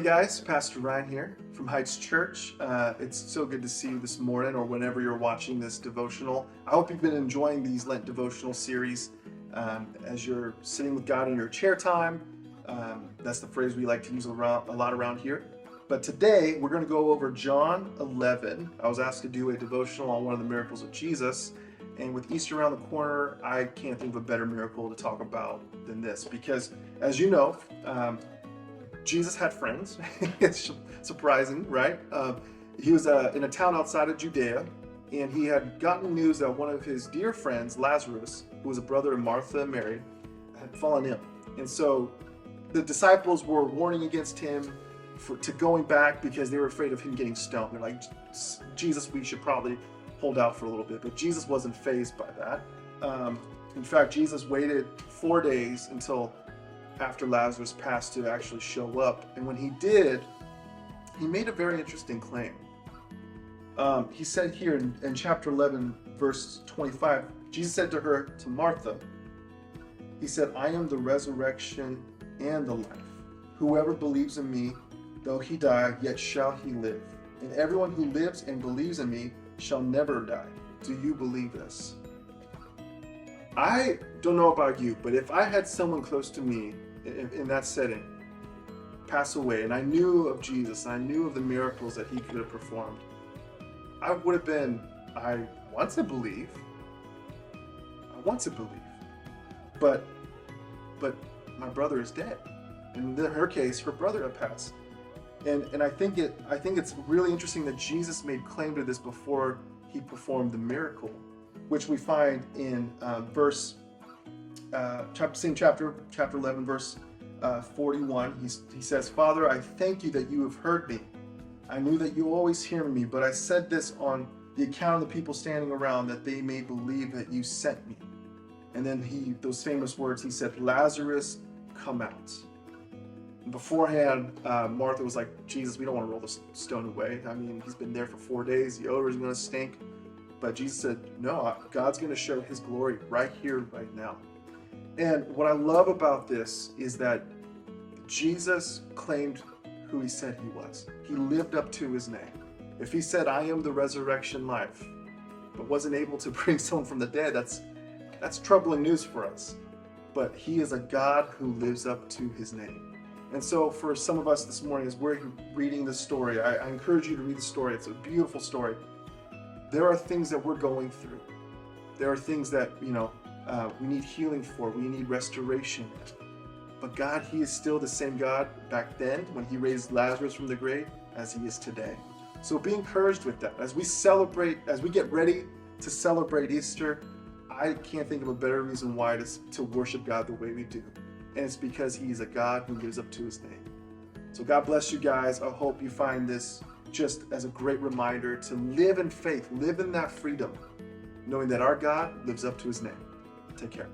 guys, Pastor Ryan here from Heights Church. It's so good to see you this morning or whenever you're watching this devotional. I hope you've been enjoying these Lent devotional series as you're sitting with God in your chair time. That's the phrase we like to use a lot around here. But today we're going to go over John 11. I was asked to do a devotional on one of the miracles of Jesus. And with Easter around the corner, I can't think of a better miracle to talk about than this. Because as you know, Jesus had friends. It's surprising, right? He was in a town outside of Judea, and he had gotten news that one of his dear friends, Lazarus, who was a brother of Martha and Mary, had fallen ill. And so the disciples were warning against him to going back because they were afraid of him getting stoned. They're like, Jesus, we should probably hold out for a little bit. But Jesus wasn't fazed by that. In fact, Jesus waited 4 days until after Lazarus passed to actually show up. And when he did, he made a very interesting claim. He said here in chapter 11, verse 25, Jesus said to Martha, he said, I am the resurrection and the life. Whoever believes in me, though he die, yet shall he live. And everyone who lives and believes in me shall never die. Do you believe this? I don't know about you, but if I had someone close to me in that setting pass away, and I knew of Jesus, and I knew of the miracles that he could have performed, I would have been, I want to believe, but my brother is dead. In her case, her brother had passed. And I think it's really interesting that Jesus made claim to this before he performed the miracle, which we find in chapter 11, verse 41. He says, Father, I thank you that you have heard me. I knew that you always hear me, but I said this on the account of the people standing around, that they may believe that you sent me. And then those famous words, he said, Lazarus, come out. Beforehand, Martha was like, Jesus, we don't want to roll the stone away. I mean, he's been there for 4 days. The odor is going to stink. But Jesus said, no, God's going to show his glory right here, right now. And what I love about this is that Jesus claimed who he said he was. He lived up to his name. If he said, I am the resurrection life, but wasn't able to bring someone from the dead, that's troubling news for us. But he is a God who lives up to his name. And so for some of us this morning, as we're reading this story, I encourage you to read the story. It's a beautiful story. There are things that we're going through. There are things that, we need healing for. We need restoration. But God, he is still the same God back then when he raised Lazarus from the grave as he is today. So be encouraged with that. As we get ready to celebrate Easter, I can't think of a better reason why to worship God the way we do. And it's because he is a God who lives up to his name. So God bless you guys. I hope you find this just as a great reminder to live in faith, live in that freedom, knowing that our God lives up to his name. Take care.